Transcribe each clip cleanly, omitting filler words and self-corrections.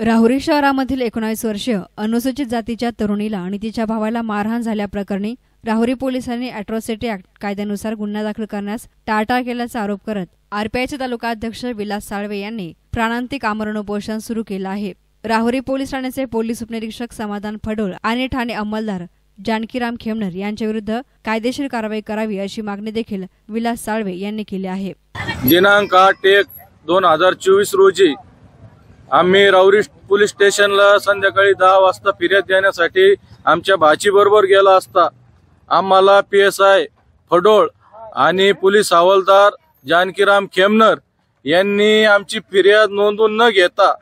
राहुरी शहरामधील 19 वर्षीय अनुसूचित जातीच्या तरुणीला आणि तिच्या भावाला मारहाण झाल्याप्रकरणी राहुरी पोलिसांनी अॅट्रॉसिटी ऍक्ट कायद्यानुसार गुन्हा दाखल करण्यास टाळाटाळ केल्याचा आरोप करत आरपीआयचे तालुका अध्यक्ष विलास साळवे यांनी प्राणांतिक आमरण उपोषण सुरू केलं आहे। राहुरी पोलीस ठाण्याचे पोलीस उपनिरीक्षक समाधान फडोळ आणि ठाणे अंमलदार जानकीराम खेमनर यांच्याविरुद्ध कायदेशीर कारवाई करावी अशी मागणी देखील विलास साळवे यांनी केली आहे। दिनांक 8/1/2024 रोजी आम्ही राहुरी पोलीस स्टेशनला संध्याकाळी 10 वाजता फिर्याद देण्यासाठी आमच्या भाचीबरोबर गेला असता आम्हाला PSI फडोळ आणि पोलीस हवालदार जानकीराम खेमनर यांनी आमची फिर्याद नोंदवून न घेता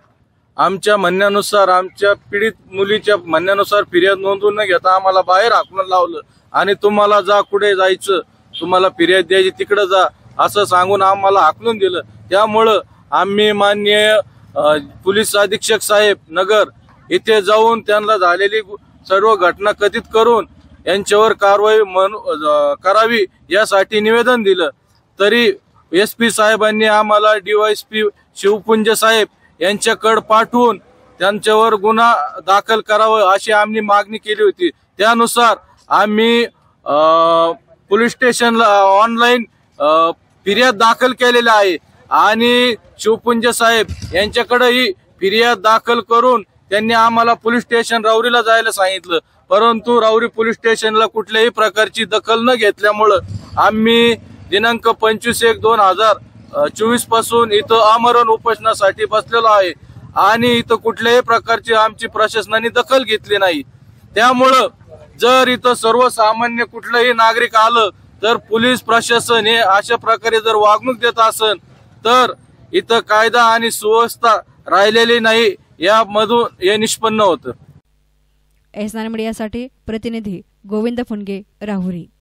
आमच्या म्हणण्यानुसार आमच्या पीडित मुलीच्या म्हणण्यानुसार फिर्याद नोंदवून न घेता आम्हाला बाहेर हाकलून लावलं आणि तुम्हाला जा कुठे जायचं तुम्हाला फिर्याद द्यायची तिकडे जा असं सांगून आम्हाला हाकलून दिलं। त्यामुळे आम्ही माननीय पोलीस अधीक्षक साहेब नगर इथे जाऊन त्यांना झालेली सर्व घटना कथित करून यांच्यावर कारवाई करावी यासाठी निवेदन दिलं। तरी SP साहेबांनी आम्हाला DYSP शिवपुंज साहेब यांच्याकडे पाठवून त्यांच्यावर गुन्हा दाखल करावा अशी आम्ही मागणी केली होती। त्यानुसार आम्ही पोलीस स्टेशनला ऑनलाईन फिर्याद दाखल केलेला आहे आणि शिवपुंज साहेब यांच्याकडेही फिर्याद दाखल करून त्यांनी आम्हाला पोलीस स्टेशन राहुरीला जायला सांगितलं, परंतु राहुरी पोलीस स्टेशनला कुठल्याही प्रकारची दखल न घेतल्यामुळे आम्ही दिनांक 25/1/2024 पासून इथं आमरण उपोषणासाठी बसलेलो आहे आणि इथं कुठल्याही प्रकारची आमची प्रशासनाने दखल घेतली नाही। त्यामुळं जर इथं सर्वसामान्य कुठलंही नागरिक आलं तर पोलीस प्रशासन हे अशा प्रकारे जर वागणूक देत असेल तर इथं कायदा आणि सुव्यवस्था राहिलेली नाही यामधून हे निष्पन्न होतं। एसनान मीडियासाठी प्रतिनिधी गोविंद फुनगे, राहुरी।